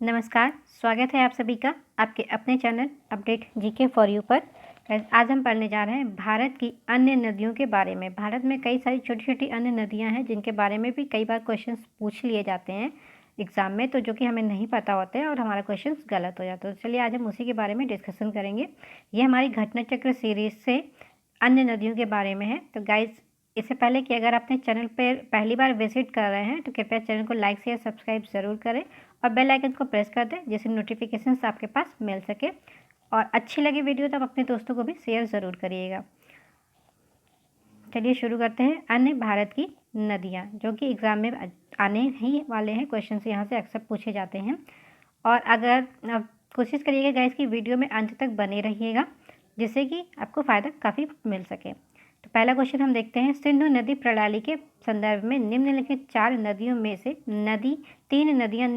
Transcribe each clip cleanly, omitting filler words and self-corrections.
नमस्कार, स्वागत है आप सभी का आपके अपने channel update GK for you पर। आज हम पढ़ने जा रहे हैं भारत की अन्य नदियों के बारे में। भारत में कई सारी छोटी छोटी अन्य नदियां हैं जिनके बारे में भी कई बार क्वेश्चंस पूछ लिए जाते हैं एग्ज़ाम में, तो जो कि हमें नहीं पता होते हैं और हमारा क्वेश्चन गलत हो जाता है। तो चलिए आज हम उसी के बारे में डिस्कशन करेंगे। ये हमारी घटना चक्र सीरीज़ से अन्य नदियों के बारे में है। तो गाइज, इससे पहले कि अगर आपने चैनल पर पहली बार विजिट कर रहे हैं तो कृपया चैनल को लाइक शेयर सब्सक्राइब ज़रूर करें और बेल आइकन को प्रेस कर दें जिससे नोटिफिकेशंस आपके पास मिल सके। और अच्छी लगी वीडियो तो आप अपने दोस्तों को भी शेयर ज़रूर करिएगा। चलिए शुरू करते हैं। अन्य भारत की नदियाँ, जो कि एग्ज़ाम में आने ही वाले हैं, क्वेश्चन यहाँ से अक्सर पूछे जाते हैं। और अगर कोशिश करिएगा गाइस कि वीडियो में अंत तक बने रहिएगा जिससे कि आपको फ़ायदा काफ़ी मिल सके। तो पहला क्वेश्चन हम देखते हैं। सिंधु नदी प्रणाली के संदर्भ में निम्नलिखित 4 नदियों में से 3 नदियां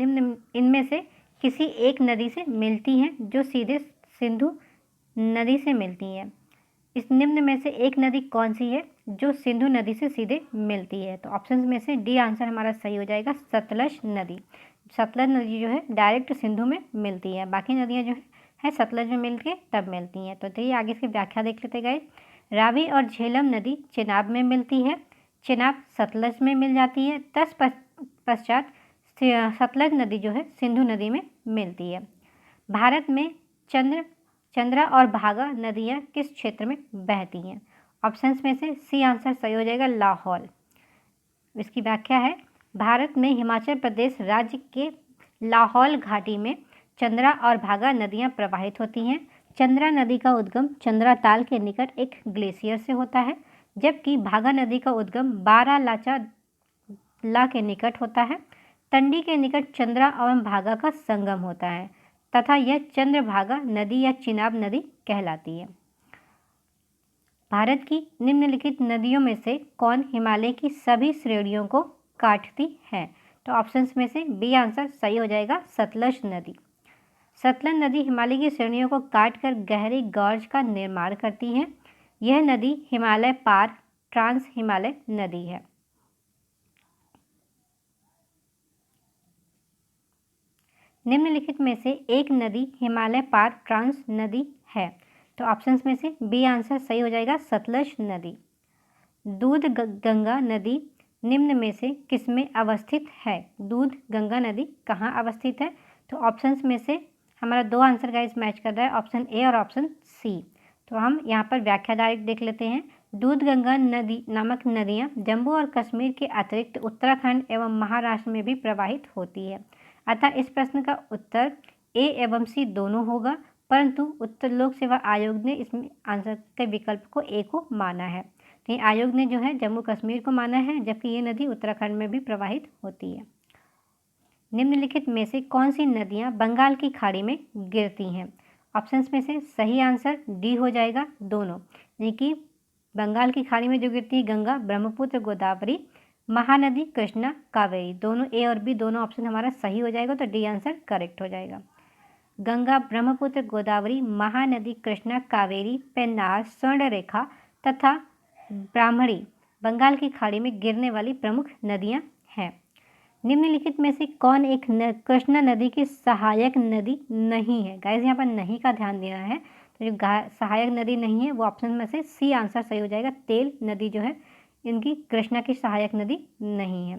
इनमें से किसी एक नदी से मिलती हैं जो सीधे सिंधु नदी से मिलती हैं। इस निम्न में से एक नदी कौन सी है जो सिंधु नदी से सीधे मिलती है? तो ऑप्शन में से डी आंसर हमारा सही हो जाएगा, सतलज नदी। सतलज नदी जो है डायरेक्ट सिंधु में मिलती है, बाकी नदियाँ जो है सतलज में मिल के तब मिलती हैं। तो चलिए आगे इसकी व्याख्या देख लेते गए। रावी और झेलम नदी चेनाब में मिलती है, चेनाब सतलज में मिल जाती है, तत्पश्चात सतलज नदी जो है सिंधु नदी में मिलती है। भारत में चंद्रा और भागा नदियाँ किस क्षेत्र में बहती हैं? ऑप्शंस में से सी आंसर सही हो जाएगा, लाहौल। इसकी व्याख्या है, भारत में हिमाचल प्रदेश राज्य के लाहौल घाटी में चंद्रा और भागा नदियाँ प्रवाहित होती हैं। चंद्रा नदी का उद्गम चंद्रा ताल के निकट एक ग्लेशियर से होता है, जबकि भागा नदी का उद्गम बारालाचा ला के निकट होता है। तंडी के निकट चंद्रा एवं भागा का संगम होता है तथा यह चंद्रभागा नदी या चिनाब नदी कहलाती है। भारत की निम्नलिखित नदियों में से कौन हिमालय की सभी श्रेणियों को काटती है? तो ऑप्शंस में से बी आंसर सही हो जाएगा, सतलज नदी। सतलज नदी हिमालय की श्रेणियों को काटकर गहरी गॉर्ज का निर्माण करती है। यह नदी हिमालय पार ट्रांस हिमालय नदी है। निम्नलिखित में से एक नदी हिमालय पार ट्रांस नदी है। तो ऑप्शंस में से बी आंसर सही हो जाएगा, सतलज नदी। दूध गंगा नदी निम्न में से किसमें अवस्थित है? दूध गंगा नदी कहाँ अवस्थित है? तो ऑप्शंस में से हमारा 2 आंसर गाइस मैच कर रहा है, ऑप्शन ए और ऑप्शन सी। तो हम यहाँ पर व्याख्या डायरेक्ट देख लेते हैं। दूध गंगा नदी नामक नदियाँ जम्मू और कश्मीर के अतिरिक्त उत्तराखंड एवं महाराष्ट्र में भी प्रवाहित होती है। अतः इस प्रश्न का उत्तर ए एवं सी दोनों होगा, परंतु उत्तर लोक सेवा आयोग ने इसमें आंसर के विकल्प को ए को माना है। तो आयोग ने जो है जम्मू कश्मीर को माना है, जबकि ये नदी उत्तराखंड में भी प्रवाहित होती है। निम्नलिखित में से कौन सी नदियाँ बंगाल की खाड़ी में गिरती हैं? ऑप्शंस में से सही आंसर डी हो जाएगा, दोनों। यानी कि बंगाल की खाड़ी में जो गिरती है गंगा, ब्रह्मपुत्र, गोदावरी, महानदी, कृष्णा, कावेरी, दोनों ए और बी दोनों ऑप्शन हमारा सही हो जाएगा, तो डी आंसर करेक्ट हो जाएगा। गंगा, ब्रह्मपुत्र, गोदावरी, महानदी, कृष्णा, कावेरी, पेन्नार, स्वर्णरेखा तथा ब्राह्मणी बंगाल की खाड़ी में गिरने वाली प्रमुख नदियां हैं। निम्नलिखित में से कौन एक कृष्णा नदी की सहायक नदी नहीं है? गाइस यहाँ पर नहीं का ध्यान देना है। तो जो सहायक नदी नहीं है वो ऑप्शन में से सी आंसर सही हो जाएगा, तेल नदी जो है इनकी कृष्णा की सहायक नदी नहीं है।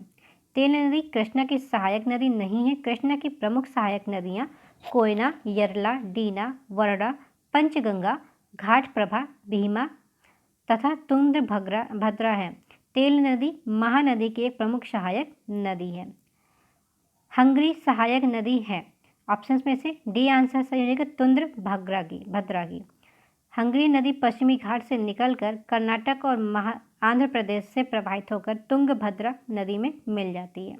तेल नदी कृष्णा की सहायक नदी नहीं है। कृष्णा की प्रमुख सहायक नदियाँ कोयना, यरला, डीना, वरडा, पंचगंगा, घाट प्रभा, भीमा तथा तुंगभद्रा है। तेल नदी महानदी की एक प्रमुख सहायक नदी है। हंगरी सहायक नदी है। ऑप्शंस में से डी आंसर सही हो जाएगा, तुंगभद्रा की। हंगरी नदी पश्चिमी घाट से निकलकर कर्नाटक और आंध्र प्रदेश से प्रवाहित होकर तुंगभद्रा नदी में मिल जाती है।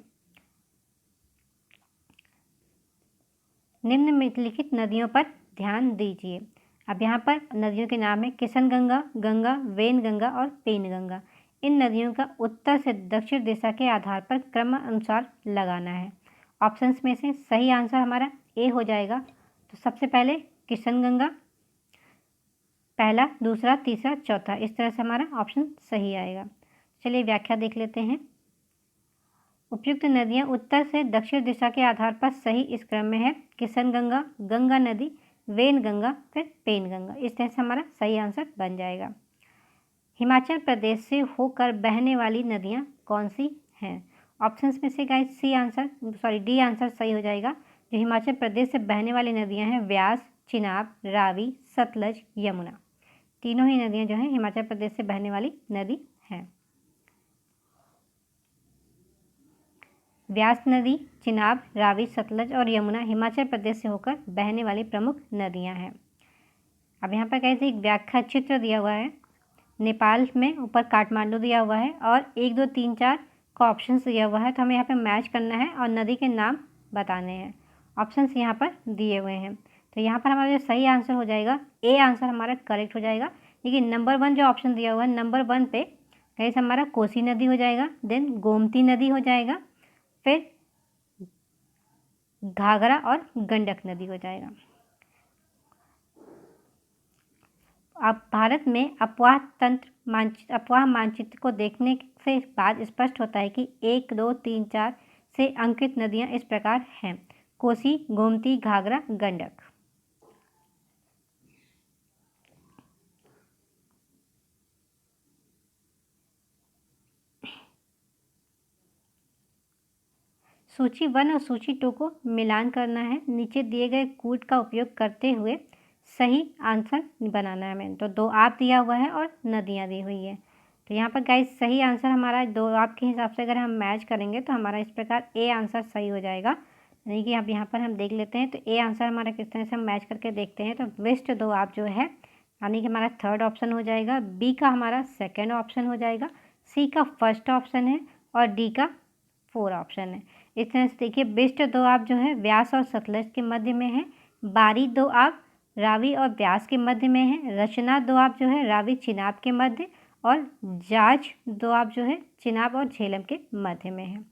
निम्नलिखित नदियों पर ध्यान दीजिए। अब यहाँ पर नदियों के नाम है किशन गंगा, गंगा, वेन गंगा और पेन गंगा। इन नदियों का उत्तर से दक्षिण दिशा के आधार पर क्रम अनुसार लगाना है। ऑप्शंस में से सही आंसर हमारा ए हो जाएगा। तो सबसे पहले किशन गंगा, पहला, दूसरा, तीसरा, चौथा, इस तरह से हमारा ऑप्शन सही आएगा। चलिए व्याख्या देख लेते हैं। उपयुक्त नदियाँ उत्तर से दक्षिण दिशा के आधार पर सही इस क्रम में है: किशन गंगा, गंगा नदी, वेन गंगा, फिर पेन गंगा। इस तरह से हमारा सही आंसर बन जाएगा। हिमाचल प्रदेश से होकर बहने वाली नदियाँ कौन सी हैं? ऑप्शंस में से गाइस डी आंसर सही हो जाएगा। जो हिमाचल प्रदेश से बहने वाली नदियाँ हैं व्यास, चिनाब, रावी, सतलज, यमुना। तीनों ही नदियाँ जो हैं हिमाचल प्रदेश से बहने वाली नदी हैं। व्यास नदी, चिनाब, रावी, सतलज और यमुना हिमाचल प्रदेश से होकर बहने वाली प्रमुख नदियां हैं। अब यहाँ पर कैसे एक व्याख्या चित्र दिया हुआ है। नेपाल में ऊपर काठमांडू दिया हुआ है और 1, 2, 3, 4 का ऑप्शंस दिया हुआ है, तो हमें यहाँ पे मैच करना है और नदी के नाम बताने हैं। ऑप्शंस यहाँ पर दिए हुए हैं, तो यहाँ पर हमारा जो सही आंसर हो जाएगा ए आंसर हमारा करेक्ट हो जाएगा। लेकिन नंबर 1 जो ऑप्शन दिया हुआ है, नंबर 1 पे कैसे हमारा कोसी नदी हो जाएगा, देन गोमती नदी हो जाएगा, फिर घाघरा और गंडक नदी हो जाएगा। अब भारत में अफवाह मानचित्र को देखने से बाद स्पष्ट होता है कि 1, 2, 3, 4 से अंकित नदियां इस प्रकार हैं: कोसी, गोमती, घाघरा, गंडक। सूची 1 और सूची 2 को मिलान करना है। नीचे दिए गए कूट का उपयोग करते हुए सही आंसर बनाना है हमें। तो 2 आप दिया हुआ है और नदियाँ दी हुई है। तो यहाँ पर गाइस सही आंसर हमारा 2 आप के हिसाब से अगर हम मैच करेंगे तो हमारा इस प्रकार ए आंसर सही हो जाएगा। यानी कि अब यहाँ पर हम देख लेते हैं, तो ए आंसर हमारा किस तरह से हम मैच करके देखते हैं। तो वेस्ट 2 आप जो है यानी कि हमारा 3rd ऑप्शन हो जाएगा, बी का हमारा 2nd ऑप्शन हो जाएगा, सी का 1st ऑप्शन है और डी का 4 ऑप्शन है। इस तरह से देखिए बेस्ट 2 आप जो है व्यास और सतलज के मध्य में है, बारी 2 आप रावी और ब्यास के मध्य में है, रचना 2 आप जो है रावी चिनाब के मध्य और जाज 2 आप जो है चिनाब और झेलम के मध्य में है।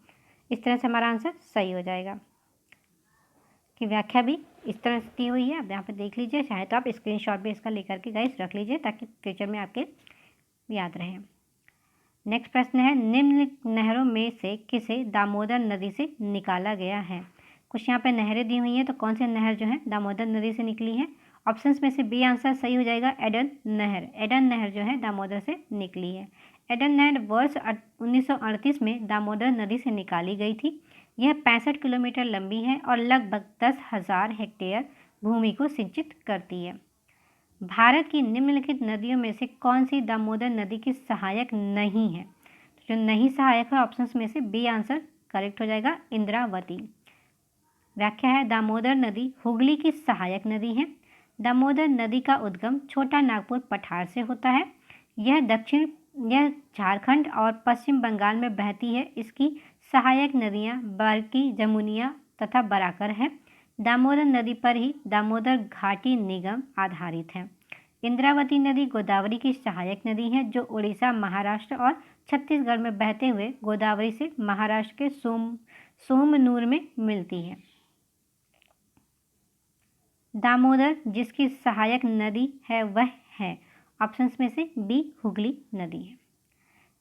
इस तरह से हमारा आंसर सही हो जाएगा। की व्याख्या भी इस तरह से दी हुई है, आप यहाँ पे देख लीजिए। चाहे तो आप स्क्रीनशॉट भी इसका लेकर के गाइस रख लीजिए ताकि फ्यूचर में आपके याद रहे। नेक्स्ट प्रश्न है, निम्न नहरों में से किसे दामोदर नदी से निकाला गया है? कुछ यहाँ पे नहरें दी हुई हैं, तो कौन से नहर जो है दामोदर नदी से निकली है? ऑप्शंस में से बी आंसर सही हो जाएगा, एडन नहर। एडन नहर जो है दामोदर से निकली है। एडन नहर वर्ष 1938 में दामोदर नदी से निकाली गई थी। यह 65 किलोमीटर लंबी है और लगभग 10,000 हेक्टेयर भूमि को सिंचित करती है। भारत की निम्नलिखित नदियों में से कौन सी दामोदर नदी की सहायक नहीं है? तो जो नहीं सहायक है ऑप्शंस में से बी आंसर करेक्ट हो जाएगा, इंद्रावती। व्याख्या है, दामोदर नदी हुगली की सहायक नदी है। दामोदर नदी का उद्गम छोटा नागपुर पठार से होता है। यह झारखंड और पश्चिम बंगाल में बहती है। इसकी सहायक नदियाँ बारकी, जमुनिया तथा बराकर है। दामोदर नदी पर ही दामोदर घाटी निगम आधारित है। इंद्रावती नदी गोदावरी की सहायक नदी है जो उड़ीसा, महाराष्ट्र और छत्तीसगढ़ में बहते हुए गोदावरी से महाराष्ट्र के सोमनूर में मिलती है। दामोदर जिसकी सहायक नदी है वह है, ऑप्शंस में से बी हुगली नदी है।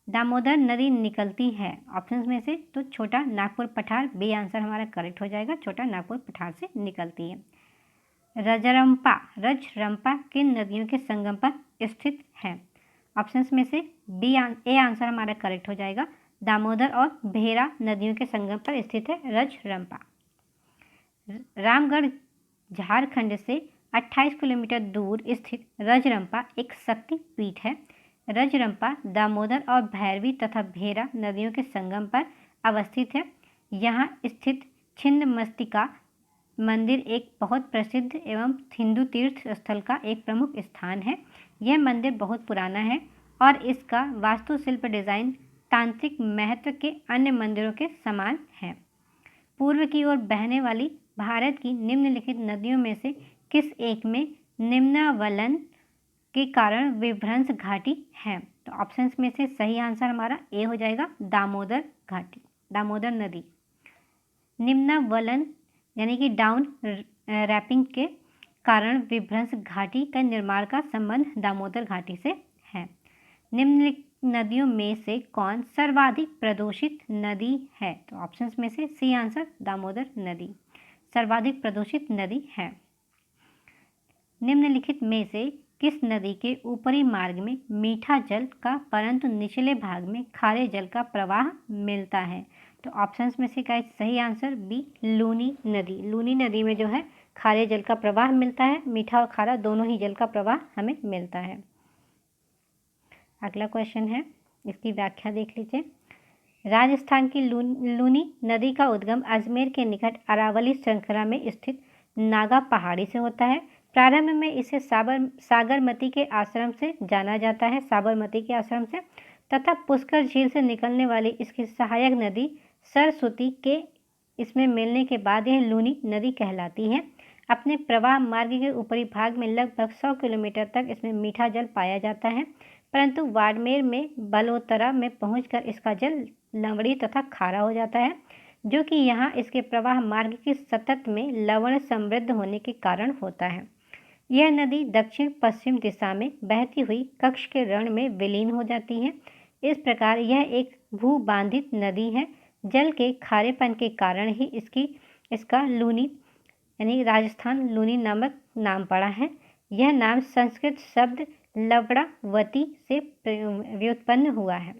दामोदर नदी निकलती है ऑप्शंस में से, तो छोटा नागपुर पठार, बी आंसर हमारा करेक्ट हो जाएगा, छोटा नागपुर पठार से निकलती है। रजरंपा किन नदियों के संगम पर स्थित है? ऑप्शंस में से ए आंसर हमारा करेक्ट हो जाएगा, दामोदर और भेरा नदियों के संगम पर स्थित है रजरंपा। रामगढ़ झारखंड से 28 किलोमीटर दूर स्थित रजरंपा एक शक्ति पीठ है। रजरंपा दामोदर और भैरवी तथा भेरा नदियों के संगम पर अवस्थित है। यहाँ स्थित छिन्नमस्तिका मंदिर एक बहुत प्रसिद्ध एवं हिंदू तीर्थ स्थल का एक प्रमुख स्थान है। यह मंदिर बहुत पुराना है और इसका वास्तुशिल्प डिजाइन तांत्रिक महत्व के अन्य मंदिरों के समान है। पूर्व की ओर बहने वाली भारत की निम्नलिखित नदियों में से किस एक में निम्नावलन के कारण विभ्रंश घाटी है? तो ऑप्शंस में से सही आंसर हमारा ए हो जाएगा, दामोदर घाटी, दामोदर नदी। निम्नावलन यानी कि डाउन रैपिंग के कारण विभ्रंश घाटी का निर्माण का संबंध दामोदर घाटी से है। नदियों में से कौन सर्वाधिक प्रदूषित नदी है? तो ऑप्शंस में से सी आंसर दामोदर नदी सर्वाधिक प्रदूषित नदी है। निम्नलिखित में से किस नदी के ऊपरी मार्ग में मीठा जल का परंतु निचले भाग में खारे जल का प्रवाह मिलता है? तो ऑप्शंस में से का सही आंसर बी लूनी नदी। लूनी नदी में जो है खारे जल का प्रवाह मिलता है, मीठा और खारा दोनों ही जल का प्रवाह हमें मिलता है। अगला क्वेश्चन है, इसकी व्याख्या देख लीजिए। राजस्थान की लूनी नदी का उद्गम अजमेर के निकट अरावली श्रृंखला में स्थित नागा पहाड़ी से होता है। प्रारंभ में इसे साबरमती के आश्रम से जाना जाता है, साबरमती के आश्रम से, तथा पुष्कर झील से निकलने वाली इसकी सहायक नदी सरस्वती के इसमें मिलने के बाद यह लूनी नदी कहलाती है। अपने प्रवाह मार्ग के ऊपरी भाग में लगभग 100 किलोमीटर तक इसमें मीठा जल पाया जाता है, परंतु बाड़मेर में बलोतरा में पहुंचकर इसका जल लवणी तथा खारा हो जाता है, जो कि यहाँ इसके प्रवाह मार्ग की सतत में लवण समृद्ध होने के कारण होता है। यह नदी दक्षिण पश्चिम दिशा में बहती हुई कच्छ के रण में विलीन हो जाती है। इस प्रकार यह एक भूबाधित नदी है। जल के खारेपन के कारण ही इसका लूनी यानी राजस्थान लूनी नामक नाम पड़ा है। यह नाम संस्कृत शब्द लवणावती से व्युत्पन्न हुआ है।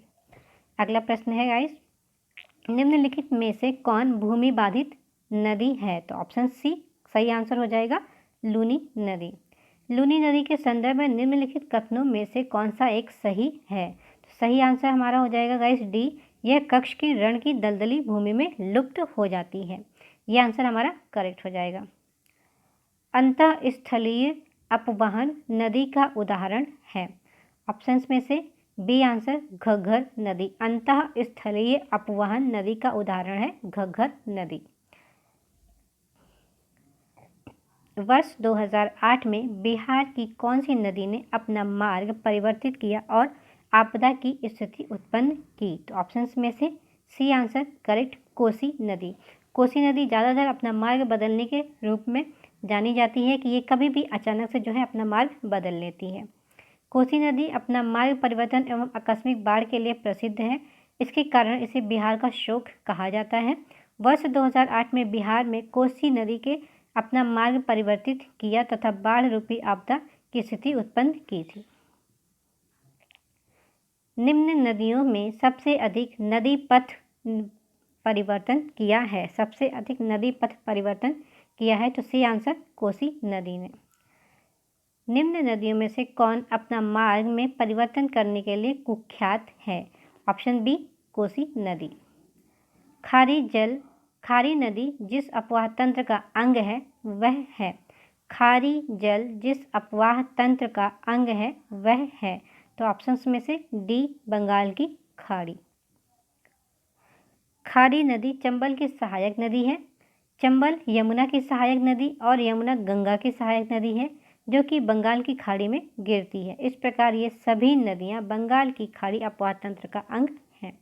अगला प्रश्न है गाइस, निम्नलिखित में से कौन भूमि बाधित नदी है? तो ऑप्शन सी सही आंसर हो जाएगा लूनी नदी। लूनी नदी के संदर्भ में निम्नलिखित कथनों में से कौन सा एक सही है? तो सही आंसर हमारा हो जाएगा गाइस डी, यह कच्छ की रण की दलदली भूमि में लुप्त हो जाती है। यह आंसर हमारा करेक्ट हो जाएगा। अंतःस्थलीय अपवहन नदी का उदाहरण है? ऑप्शंस में से बी आंसर घग्गर नदी। अंतःस्थलीय अपवहन नदी का उदाहरण है घग्गर नदी। वर्ष 2008 में बिहार की कौन सी नदी ने अपना मार्ग परिवर्तित किया और आपदा की स्थिति उत्पन्न की? तो ऑप्शंस में से सी आंसर करेक्ट कोसी नदी। कोसी नदी ज़्यादातर अपना मार्ग बदलने के रूप में जानी जाती है कि ये कभी भी अचानक से जो है अपना मार्ग बदल लेती है। कोसी नदी अपना मार्ग परिवर्तन एवं आकस्मिक बाढ़ के लिए प्रसिद्ध है। इसके कारण इसे बिहार का शोक कहा जाता है। वर्ष 2008 में बिहार में कोसी नदी के अपना मार्ग परिवर्तित किया तथा बाढ़ रूपी आपदा की स्थिति उत्पन्न की थी। निम्न नदियों में सबसे अधिक नदी पथ परिवर्तन किया है? सबसे अधिक नदी पथ परिवर्तन किया है तो सी आंसर कोसी नदी ने। निम्न नदियों में से कौन अपना मार्ग में परिवर्तन करने के लिए कुख्यात है? ऑप्शन बी कोसी नदी। खारी नदी जिस अपवाह तंत्र का अंग है वह है? खारी जल जिस अपवाह तंत्र का अंग है वह है? तो ऑप्शंस में से डी बंगाल की खाड़ी। खारी नदी चंबल की सहायक नदी है। चंबल यमुना की सहायक नदी और यमुना गंगा की सहायक नदी है, जो कि बंगाल की खाड़ी में गिरती है। इस प्रकार ये सभी नदियां बंगाल की खाड़ी अपवाह तंत्र का अंग हैं।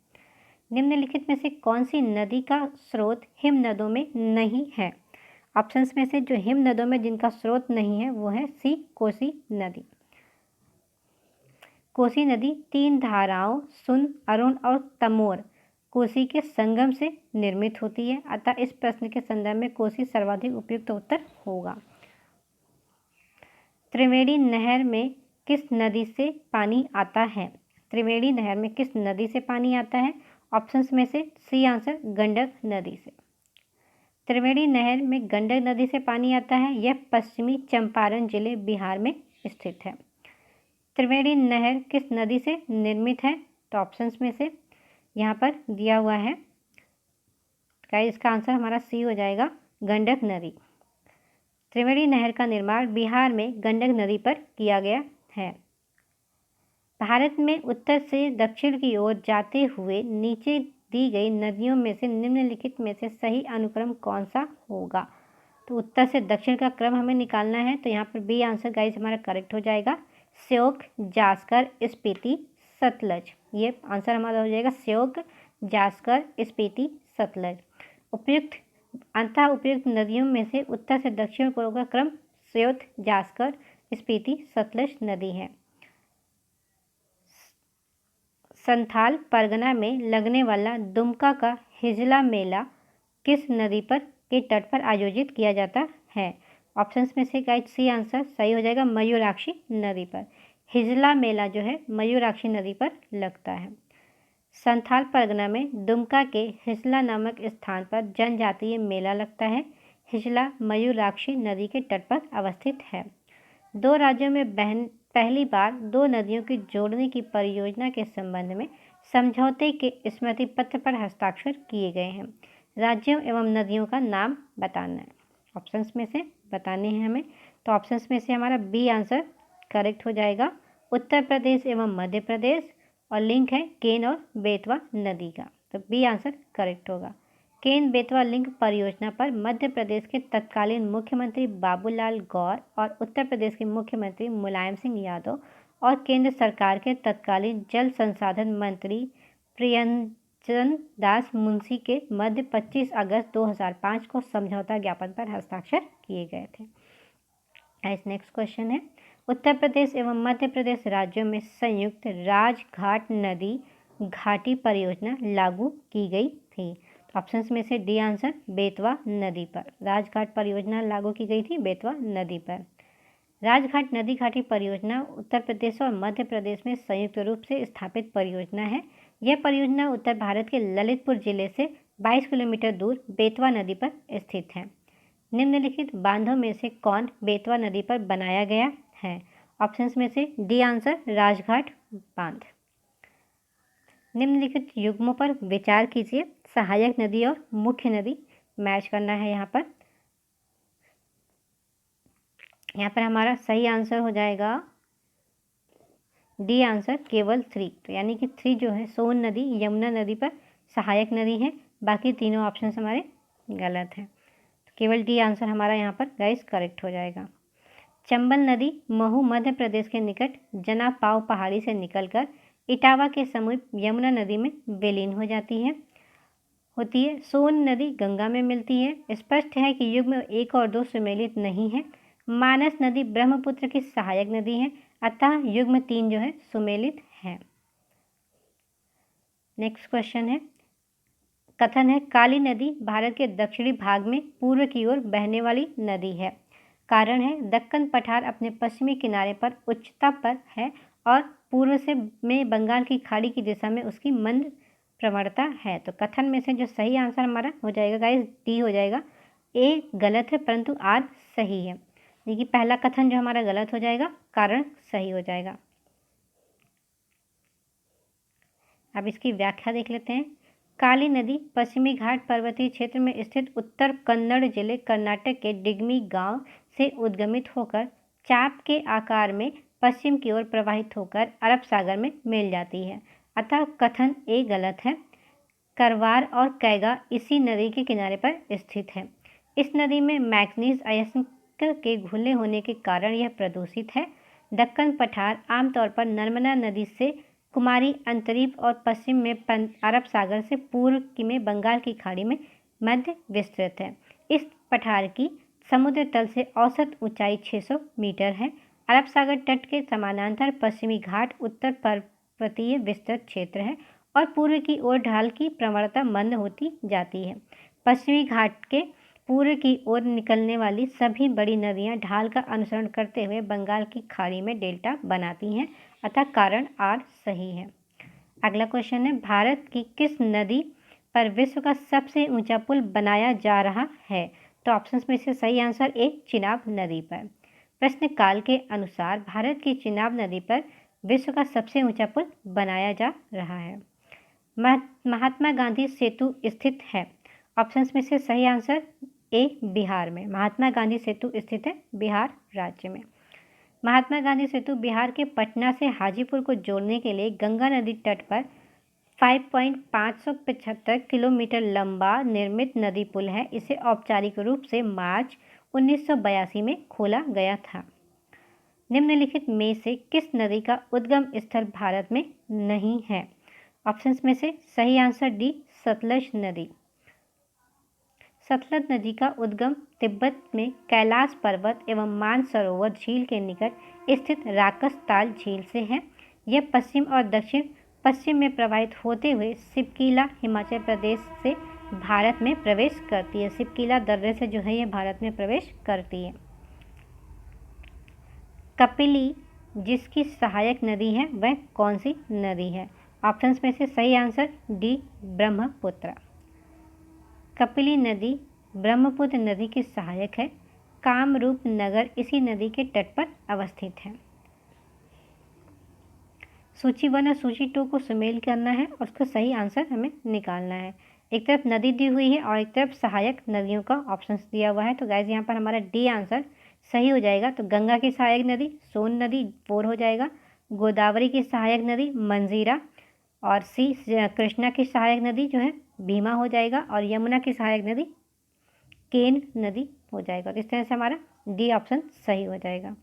निम्नलिखित में से कौन सी नदी का स्रोत हिम नदों में नहीं है? ऑप्शंस में से जो हिम नदों में जिनका स्रोत नहीं है वो है सी कोसी नदी। कोसी नदी 3 धाराओं सुन, अरुण और तमोर कोसी के संगम से निर्मित होती है, अतः इस प्रश्न के संदर्भ में कोसी सर्वाधिक उपयुक्त उत्तर होगा। त्रिवेणी नहर में किस नदी से पानी आता है? त्रिवेणी नहर में किस नदी से पानी आता है? ऑप्शंस में से सी आंसर गंडक नदी से। त्रिवेणी नहर में गंडक नदी से पानी आता है। यह पश्चिमी चंपारण जिले बिहार में स्थित है। त्रिवेणी नहर किस नदी से निर्मित है? तो ऑप्शंस में से यहाँ पर दिया हुआ है, इसका आंसर हमारा सी हो जाएगा गंडक नदी। त्रिवेणी नहर का निर्माण बिहार में गंडक नदी पर किया गया है। भारत में उत्तर से दक्षिण की ओर जाते हुए नीचे दी गई नदियों में से निम्नलिखित में से सही अनुक्रम कौन सा होगा? तो उत्तर से दक्षिण का क्रम हमें निकालना है, तो यहाँ पर बी आंसर गाइस हमारा करेक्ट हो जाएगा श्योक, जासकर, स्पीति, सतलज। ये आंसर हमारा हो जाएगा श्योक, जासकर, स्पीति, सतलज। उपयुक्त नदियों में से उत्तर से दक्षिण पूर्व का क्रम श्योक, जासकर, स्पीति, सतलज नदी है। संथाल परगना में लगने वाला दुमका का हिजला मेला किस नदी पर के तट पर आयोजित किया जाता है? ऑप्शंस में से गाइस सी आंसर सही हो जाएगा, मयूराक्षी नदी पर। हिजला मेला जो है मयूराक्षी नदी पर लगता है। संथाल परगना में दुमका के हिजला नामक स्थान पर जनजातीय मेला लगता है। हिजला मयूराक्षी नदी के तट पर अवस्थित है। दो राज्यों में पहली बार दो नदियों की जोड़ने की परियोजना के संबंध में समझौते के स्मृति पत्र पर हस्ताक्षर किए गए हैं। राज्यों एवं नदियों का नाम बताना है। ऑप्शंस में से बताने हैं हमें, तो ऑप्शंस में से हमारा बी आंसर करेक्ट हो जाएगा, उत्तर प्रदेश एवं मध्य प्रदेश, और लिंक है केन और बेतवा नदी का, तो बी आंसर करेक्ट होगा। केन बेतवा लिंक परियोजना पर मध्य प्रदेश के तत्कालीन मुख्यमंत्री बाबूलाल गौर और उत्तर प्रदेश के मुख्यमंत्री मुलायम सिंह यादव और केंद्र सरकार के तत्कालीन जल संसाधन मंत्री प्रियंजन दास मुंशी के मध्य 25 अगस्त 2005 को समझौता ज्ञापन पर हस्ताक्षर किए गए थे। नेक्स्ट क्वेश्चन है, उत्तर प्रदेश एवं मध्य प्रदेश राज्यों में संयुक्त राजघाट नदी घाटी परियोजना लागू की गई थी। ऑप्शंस में से डी आंसर बेतवा नदी पर राजघाट परियोजना लागू की गई थी बेतवा नदी पर। राजघाट नदी घाटी परियोजना उत्तर प्रदेश और मध्य प्रदेश में संयुक्त रूप से स्थापित परियोजना है। यह परियोजना उत्तर भारत के ललितपुर जिले से 22 किलोमीटर दूर बेतवा नदी पर स्थित है। निम्नलिखित बांधों में से कौन बेतवा नदी पर बनाया गया है? ऑप्शंस में से डी आंसर राजघाट बांध। निम्नलिखित युग्मों पर विचार कीजिए, सहायक नदी और मुख्य नदी मैच करना है। यहाँ पर हमारा सही आंसर हो जाएगा डी आंसर केवल 3, तो यानी कि 3 जो है सोन नदी यमुना नदी पर सहायक नदी है, बाकी तीनों ऑप्शन हमारे गलत हैं, तो केवल डी आंसर हमारा यहाँ पर गाइस करेक्ट हो जाएगा। चंबल नदी महू मध्य प्रदेश के निकट जना पाव पहाड़ी से निकलकर इटावा के समीप यमुना नदी में विलीन हो जाती है होती है। सोन नदी गंगा में मिलती है। स्पष्ट है कि युग्म 1 और 2 सुमेलित नहीं है। मानस नदी ब्रह्मपुत्र की सहायक नदी है, अतः युग्म 3 जो है सुमेलित है। नेक्स्ट क्वेश्चन है, कथन है काली नदी भारत के दक्षिणी भाग में पूर्व की ओर बहने वाली नदी है। कारण है दक्कन पठार अपने पश्चिमी किनारे पर उच्चता पर है और पूर्व से में बंगाल की खाड़ी की दिशा में उसकी मंद प्रवणता है। तो कथन में से जो सही आंसर हमारा हो जाएगा गाइस डी हो जाएगा। ए गलत है परंतु आर सही है, देखिए पहला कथन जो हमारा गलत हो जाएगा, कारण सही हो जाएगा। अब इसकी व्याख्या देख लेते हैं। काली नदी पश्चिमी घाट पर्वतीय क्षेत्र में स्थित उत्तर कन्नड़ जिले कर्नाटक के डिगमी गांव से उद्गमित होकर चाप के आकार में पश्चिम की ओर प्रवाहित होकर अरब सागर में मिल जाती है, अतः कथन ए गलत है। करवार और कैगा इसी नदी के किनारे पर स्थित है। इस नदी में मैग्नीज अयस्क के घुलने होने के कारण यह प्रदूषित है। दक्कन पठार आमतौर पर नर्मदा नदी से कुमारी अंतरीप और पश्चिम में अरब सागर से पूर्व में बंगाल की खाड़ी में मध्य विस्तृत है। इस पठार की समुद्र तल से औसत ऊंचाई 600 मीटर है। अरब सागर तट के समानांतर पश्चिमी घाट उत्तर पर्वतीय विस्तृत क्षेत्र है और पूर्व की ओर ढाल की प्रवणता मंद होती जाती है। पश्चिमी घाट के पूर्व की ओर निकलने वाली सभी बड़ी नदियां ढाल का अनुसरण करते हुए बंगाल की खाड़ी में डेल्टा बनाती हैं, अतः कारण आर सही है। अगला क्वेश्चन है, भारत की किस नदी पर विश्व का सबसे ऊंचा पुल बनाया जा रहा है? तो ऑप्शंस में से सही आंसर ए चिनाब नदी पर। प्रश्न काल के अनुसार भारत की चिनाब नदी पर विश्व का सबसे ऊंचा पुल बनाया जा रहा है। महात्मा गांधी सेतु स्थित है। ऑप्शंस में से सही आंसर ए बिहार में। महात्मा गांधी सेतु स्थित है बिहार राज्य में। महात्मा गांधी सेतु बिहार के पटना से हाजीपुर को जोड़ने के लिए गंगा नदी तट पर 5.575 किलोमीटर लंबा निर्मित नदी पुल है। इसे औपचारिक रूप से मार्च 1982 में खोला गया था। निम्नलिखित में से किस नदी का उद्गम स्थल भारत में नहीं है? ऑप्शंस में से सही आंसर डी सतलज नदी। सतलज नदी का उद्गम तिब्बत में कैलाश पर्वत एवं मानसरोवर झील के निकट स्थित राकस ताल झील से है। यह पश्चिम और दक्षिण पश्चिम में प्रवाहित होते हुए सिपकीला हिमाचल प्रदेश से भारत में प्रवेश करती है। सिपकीला दर्रे से जो है ये भारत में प्रवेश करती है। कपिली जिसकी सहायक नदी है वह कौन सी नदी है? ऑप्शंस में से सही आंसर डी ब्रह्मपुत्र। कपिली नदी ब्रह्मपुत्र नदी की सहायक है। कामरूप नगर इसी नदी के तट पर अवस्थित है। सूची 1 और सूची 2 को सुमेल करना है और उसका सही आंसर हमें निकालना है। एक तरफ नदी दी हुई है और एक तरफ सहायक नदियों का ऑप्शंस दिया हुआ है। तो गाइज यहाँ पर हमारा डी आंसर सही हो जाएगा। तो गंगा की सहायक नदी सोन नदी 4 हो जाएगा। गोदावरी की सहायक नदी मंजीरा और सी कृष्णा की सहायक नदी जो है भीमा हो जाएगा और यमुना की सहायक नदी केन नदी हो जाएगा। तो इस तरह से हमारा डी ऑप्शन सही हो जाएगा।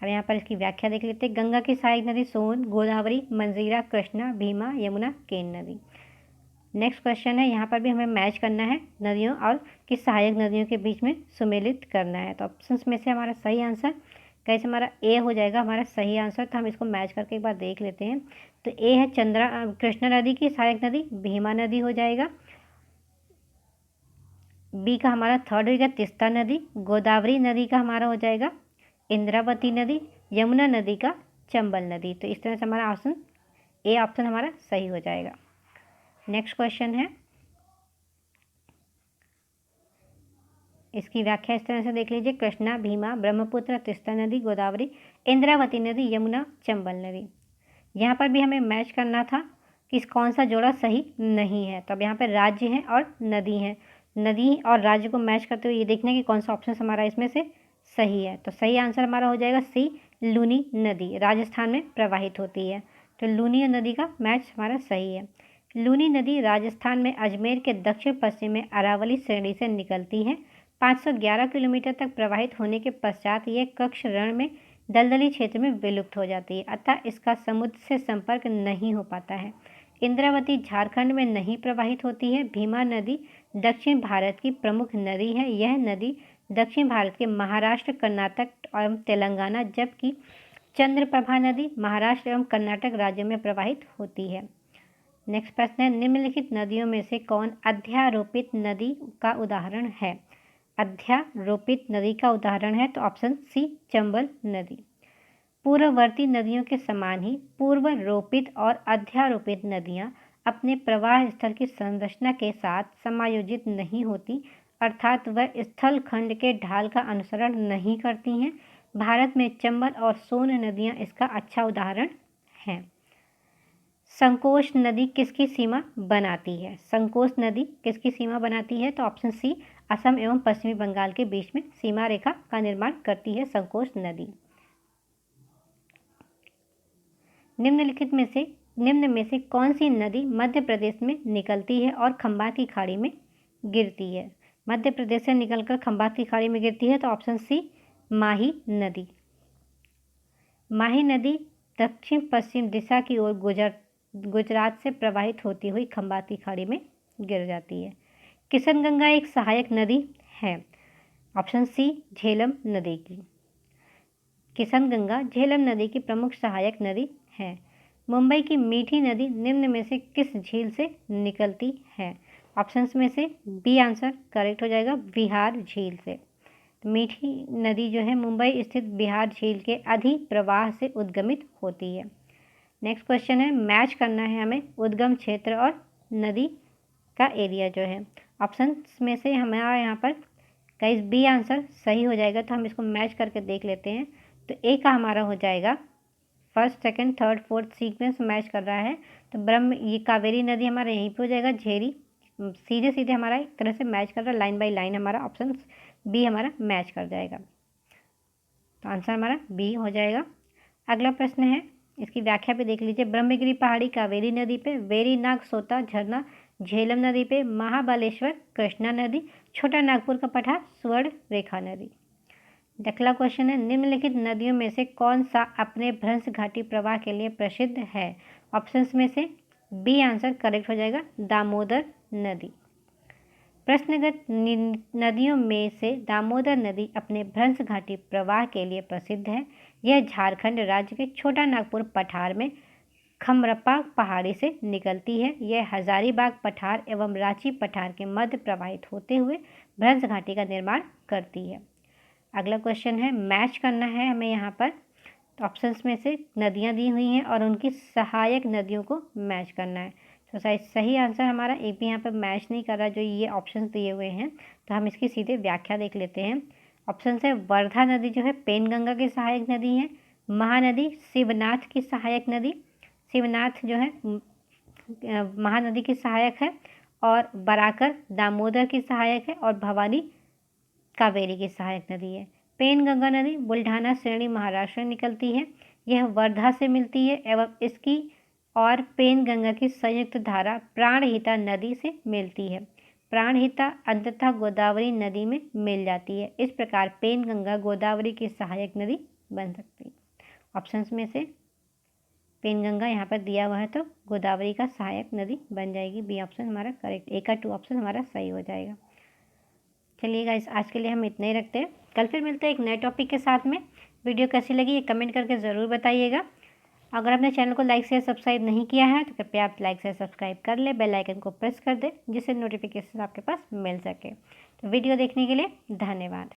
अब यहाँ पर इसकी व्याख्या देख लेते हैं। गंगा की सहायक नदी सोन, गोदावरी, मंजीरा, कृष्णा, भीमा, यमुना, केन नदी। नेक्स्ट क्वेश्चन है, यहाँ पर भी हमें मैच करना है नदियों और की सहायक नदियों के बीच में सुमेलित करना है। तो ऑप्शंस में से हमारा सही आंसर कैसे हमारा ए हो जाएगा हमारा सही आंसर। तो हम इसको मैच करके एक बार देख लेते हैं। तो ए है कृष्णा नदी की सहायक नदी भीमा नदी हो जाएगा। बी का हमारा थर्ड हो जाएगा तीस्ता नदी। गोदावरी नदी का हमारा हो जाएगा इंद्रावती नदी। यमुना नदी का चंबल नदी। तो इस तरह से हमारा ऑप्शन ए ऑप्शन हमारा सही हो जाएगा। नेक्स्ट क्वेश्चन है, इसकी व्याख्या इस तरह से देख लीजिए। कृष्णा, भीमा, ब्रह्मपुत्र, तीस्ता नदी, गोदावरी, इंद्रावती नदी, यमुना, चंबल नदी। यहाँ पर भी हमें मैच करना था कि कौन सा जोड़ा सही नहीं है। तो अब यहाँ पर राज्य हैं और नदी हैं। नदी और राज्य को मैच करते हुए ये देखना कि कौन सा ऑप्शन हमारा इसमें से सही है। तो सही आंसर हमारा हो जाएगा सी लूनी नदी, राजस्थान में प्रवाहित होती है। तो लूनी नदी का मैच हमारा सही है। लूनी नदी राजस्थान में अजमेर के दक्षिण पश्चिम में अरावली श्रेणी से निकलती है। 511 किलोमीटर तक प्रवाहित होने के पश्चात यह कक्ष रण में दलदली क्षेत्र में विलुप्त हो जाती है, अतः इसका समुद्र से संपर्क नहीं हो पाता है। इंद्रावती झारखंड में नहीं प्रवाहित होती है। भीमा नदी दक्षिण भारत की प्रमुख नदी है। यह नदी दक्षिण भारत के महाराष्ट्र, कर्नाटक एवं तेलंगाना, जबकि चंद्रप्रभा नदी महाराष्ट्र एवं कर्नाटक राज्यों में प्रवाहित होती है। नेक्स्ट प्रश्न है, निम्नलिखित नदियों में से कौन अध्यारोपित नदी का उदाहरण है? अध्यारोपित नदी का उदाहरण है तो ऑप्शन सी चंबल नदी। पूर्ववर्ती नदियों के समान ही पूर्व रोपित और अध्यारोपित नदियां अपने प्रवाह स्थल की संरचना के साथ समायोजित नहीं होती, अर्थात वह स्थल खंड के ढाल का अनुसरण नहीं करती हैं। भारत में चंबल और सोन नदियां इसका अच्छा उदाहरण हैं। संकोच नदी किसकी सीमा बनाती है? संकोच नदी किसकी सीमा बनाती है? तो ऑप्शन सी असम एवं पश्चिमी बंगाल के बीच में सीमा रेखा का निर्माण करती है संकोच नदी। निम्न में से कौन सी नदी मध्य प्रदेश में निकलती है और खंबात की खाड़ी में गिरती है? मध्य प्रदेश से निकलकर खंबात की खाड़ी में गिरती है तो ऑप्शन सी माही नदी। माही नदी दक्षिण पश्चिम दिशा की ओर गुजरात से प्रवाहित होती हुई खंबात की खाड़ी में गिर जाती है। किशनगंगा एक सहायक नदी है। ऑप्शन सी झेलम नदी की। किशनगंगा झेलम नदी की प्रमुख सहायक नदी है। मुंबई की मीठी नदी निम्न में से किस झील से निकलती है? ऑप्शंस में से बी आंसर करेक्ट हो जाएगा, बिहार झील से। मीठी नदी जो है मुंबई स्थित बिहार झील के अधि प्रवाह से उद्गमित होती है। नेक्स्ट क्वेश्चन है, मैच करना है हमें उद्गम क्षेत्र और नदी का एरिया जो है। ऑप्शंस में से हमारा यहाँ पर गाइस बी आंसर सही हो जाएगा। तो हम इसको मैच करके देख लेते हैं। तो ए का हमारा हो जाएगा first, second, third, fourth sequence match कर रहा है। तो ये कावेरी नदी हमारा यहीं पे हो जाएगा। झेरी सीधे सीधे हमारा एक तरह से मैच कर रहा है, लाइन बाय लाइन हमारा ऑप्शन बी हमारा मैच कर जाएगा। तो आंसर हमारा बी हो जाएगा। अगला प्रश्न है, इसकी व्याख्या पे देख लीजिए। ब्रह्मगिरी पहाड़ी कावेरी नदी पे, वेरी नाग सोता झरना झेलम नदी पे, महाबलेश्वर कृष्णा नदी, छोटा नागपुर का पठार स्वर्ण रेखा नदी। अगला क्वेश्चन है, निम्नलिखित नदियों में से कौन सा अपने भ्रंश घाटी प्रवाह के लिए प्रसिद्ध है? ऑप्शंस में से बी आंसर करेक्ट हो जाएगा, दामोदर नदी। प्रश्नगत नदियों में से दामोदर नदी अपने भ्रंश घाटी प्रवाह के लिए प्रसिद्ध है। यह झारखंड राज्य के छोटा नागपुर पठार में खमरप्पा पहाड़ी से निकलती है। यह हजारीबाग पठार एवं रांची पठार के मध्य प्रवाहित होते हुए भ्रंश घाटी का निर्माण करती है। अगला क्वेश्चन है, मैच करना है हमें यहाँ पर। तो ऑप्शंस में से नदियाँ दी हुई हैं और उनकी सहायक नदियों को मैच करना है। तो सही आंसर हमारा एक भी यहाँ पर मैच नहीं कर रहा जो ये ऑप्शंस दिए हुए हैं। तो हम इसकी सीधे व्याख्या देख लेते हैं। ऑप्शन है, वर्धा नदी जो है पेनगंगा की सहायक नदी है। महानदी शिवनाथ की सहायक नदी, शिवनाथ जो है महानदी की सहायक है। और बराकर दामोदर की सहायक है। और भवानी कावेरी की सहायक नदी है। पेनगंगा नदी बुल्ढाना श्रेणी महाराष्ट्र में निकलती है। यह वर्धा से मिलती है एवं इसकी और पेनगंगा की संयुक्त धारा प्राणहिता नदी से मिलती है। प्राणहिता अंततः गोदावरी नदी में मिल जाती है। इस प्रकार पेनगंगा गोदावरी की सहायक नदी बन सकती है। ऑप्शंस में से पेनगंगा यहाँ पर दिया हुआ है तो गोदावरी का सहायक नदी बन जाएगी। बी ऑप्शन हमारा करेक्ट, ए का 2 ऑप्शन हमारा सही हो जाएगा। चलिए गाइस, आज के लिए हम इतना ही रखते हैं। कल फिर मिलते हैं एक नए टॉपिक के साथ में। वीडियो कैसी लगी ये कमेंट करके ज़रूर बताइएगा। अगर आपने चैनल को लाइक शेयर सब्सक्राइब नहीं किया है तो कृपया आप लाइक शेयर सब्सक्राइब कर ले, बेल आइकन को प्रेस कर दें जिससे नोटिफिकेशन आपके पास मिल सके। तो वीडियो देखने के लिए धन्यवाद।